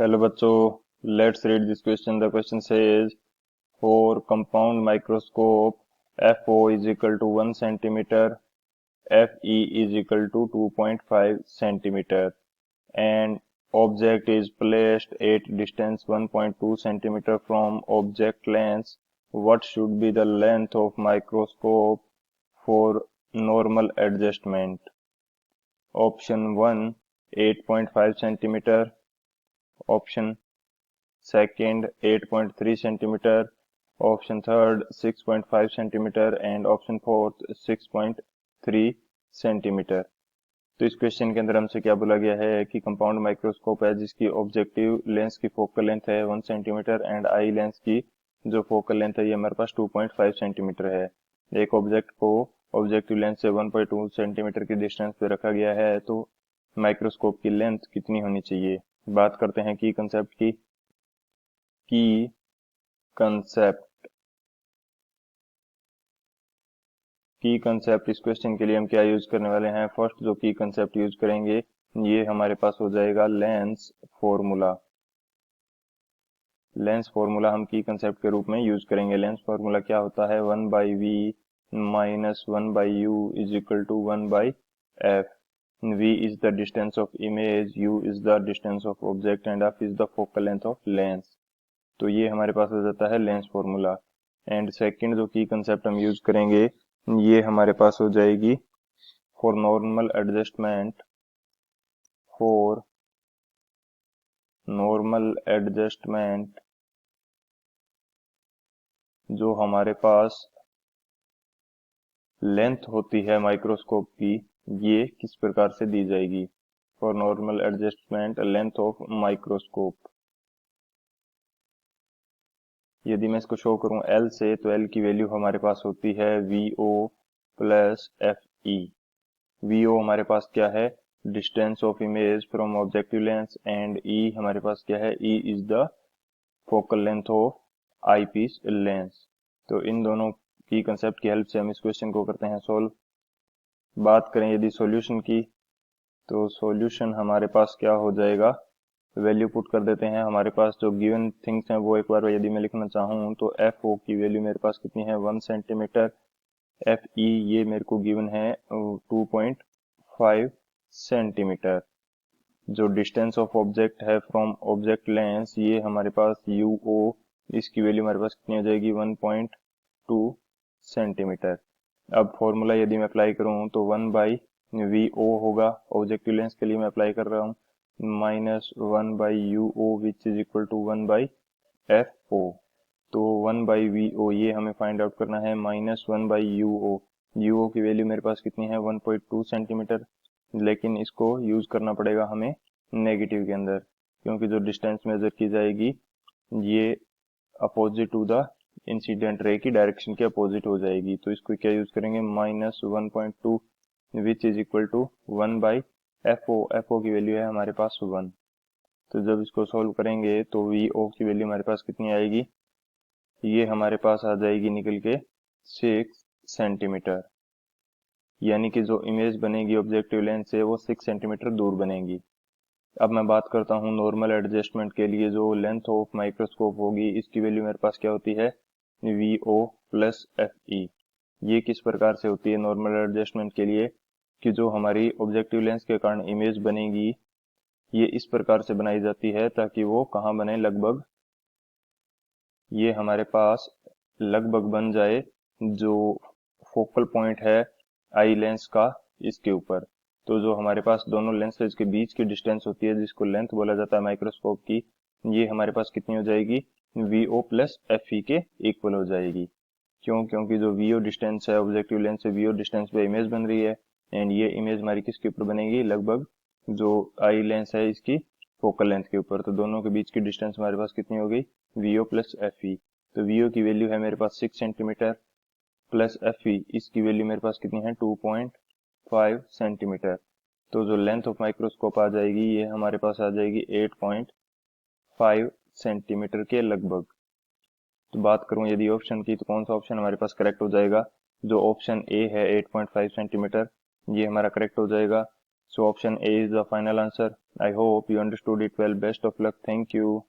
Hello बच्चों, let's read this question. The question says for compound microscope FO is equal to 1 centimeter, FE is equal to 2.5 centimeter, and object is placed at distance 1.2 centimeter from object length. What should be the length of microscope for normal adjustment? Option 1 8.5 centimeter, option second 8.3 centimeter, option third 6.5 centimeter and option fourth 6.3 centimetre. तो इस question के अंदर हमसे क्या बोला गया है कि कंपाउंड माइक्रोस्कोप है जिसकी ऑब्जेक्टिव लेंस की फोकल लेंथ है 1 सेंटीमीटर एंड आई लेंस की जो फोकल लेंथ है ये हमारे पास 2.5 सेंटीमीटर है. एक ऑब्जेक्ट को ऑब्जेक्टिव लेंस से 1.2 सेंटीमीटर की डिस्टेंस पे रखा गया है, तो माइक्रोस्कोप की लेंथ कितनी होनी चाहिए. बात करते हैं की कंसेप्ट की. की कंसेप्ट इस क्वेश्चन के लिए हम क्या यूज करने वाले हैं. फर्स्ट जो की कंसेप्ट यूज करेंगे ये हमारे पास हो जाएगा लेंस फॉर्मूला. लेंस फॉर्मूला हम की कंसेप्ट के रूप में यूज करेंगे. लेंस फॉर्मूला क्या होता है, 1/v minus 1/u is equal to 1/f. v is the distance of image, u is the distance of object and f is the focal length of lens. तो ये हमारे पास हो जाता है लेंस फॉर्मूला. एंड सेकंड जो की concept हम use करेंगे ये हमारे पास हो जाएगी for normal adjustment. For normal adjustment जो हमारे पास लेंथ होती है माइक्रोस्कोप की ये किस प्रकार से दी जाएगी. For normal adjustment length of microscope. यदि मैं इसको शो करूं L से, तो L की वैल्यू हमारे पास होती है VO प्लस FE. VO हमारे पास क्या है, distance of image from objective lens, and E हमारे पास क्या है, E is the focal length of eyepiece lens. तो इन दोनों की कंसेप्ट की हेल्प से हम इस क्वेश्चन को करते हैं सॉल्व. बात करें यदि सॉल्यूशन की, तो सॉल्यूशन हमारे पास क्या हो जाएगा, वैल्यू पुट कर देते हैं. हमारे पास जो गिवन थिंग्स हैं वो एक बार यदि मैं लिखना चाहूँ तो FO की वैल्यू मेरे पास कितनी है, 1 सेंटीमीटर. FE ये मेरे को गिवन है 2.5 सेंटीमीटर. जो डिस्टेंस ऑफ ऑब्जेक्ट है फ्रॉम ऑब्जेक्ट लेंस ये हमारे पास UO, इसकी वैल्यू हमारे पास कितनी हो जाएगी, 1.2 सेंटीमीटर. अब फॉर्मूला यदि मैं अप्लाई करूं तो 1/VO होगा. ऑब्जेक्टिव लेंस के लिए मैं अप्लाई कर रहा हूं, minus 1/UO which is equal to 1/FO. तो 1/VO ये हमें फाइंड आउट करना है, माइनस 1/UO. UO की वैल्यू मेरे पास कितनी है, 1.2 सेंटीमीटर. लेकिन इसको यूज करना पड़ेगा हमें नेगेटिव के अंदर, क्योंकि जो डिस्टेंस मेजर की जाएगी ये opposite to the incident ray की डायरेक्शन के अपोजिट हो जाएगी. तो इसको क्या यूज करेंगे, minus 1.2 which is equal to 1/FO. FO की वैल्यू है हमारे पास 1. तो जब इसको सॉल्व करेंगे तो VO की वैल्यू हमारे पास कितनी आएगी, ये हमारे पास आ जाएगी निकल के 6 सेंटीमीटर. यानी कि जो इमेज बनेगी ऑब्जेक्टिव लेंस से वो 6 सेंटीमीटर दूर बनेगी. अब मैं बात करता हूँ नॉर्मल एडजस्टमेंट के लिए जो लेंथ ऑफ माइक्रोस्कोप होगी इसकी वैल्यू मेरे पास क्या होती है, VO प्लस FE. ये किस प्रकार से होती है नॉर्मल एडजस्टमेंट के लिए, कि जो हमारी ऑब्जेक्टिव लेंस के कारण इमेज बनेगी ये इस प्रकार से बनाई जाती है ताकि वो कहाँ बने, लगभग ये हमारे पास लगभग बन जाए जो फोकल पॉइंट है आई लेंस का इसके ऊपर. तो जो हमारे पास दोनों लेंसेज के बीच की डिस्टेंस होती है जिसको लेंथ बोला जाता है माइक्रोस्कोप की, ये हमारे पास कितनी हो जाएगी, VO प्लस FE के इक्वल हो जाएगी. क्यों, क्योंकि जो VO डिस्टेंस है ऑब्जेक्टिव लेंस से VO डिस्टेंस पे इमेज बन रही है, एंड ये इमेज हमारी किसके ऊपर बनेगी, लगभग जो आई लेंस है इसकी फोकल लेंथ के ऊपर. तो दोनों के बीच की डिस्टेंस हमारे पास कितनी हो गई, VO प्लस FE. तो VO की वैल्यू है मेरे पास 6 सेंटीमीटर प्लस FE, इसकी वैल्यू मेरे पास कितनी है, 2.5 सेंटीमीटर. तो जो लेंथ ऑफ माइक्रोस्कोप आ जाएगी ये हमारे पास आ जाएगी 8.5 सेंटीमीटर के लगभग. तो बात करूं यदि ऑप्शन की, तो कौन सा ऑप्शन हमारे पास करेक्ट हो जाएगा, जो ऑप्शन ए है 8.5 सेंटीमीटर ये हमारा करेक्ट हो जाएगा. So option A is the final answer. I hope you understood it well. Best of luck. Thank you.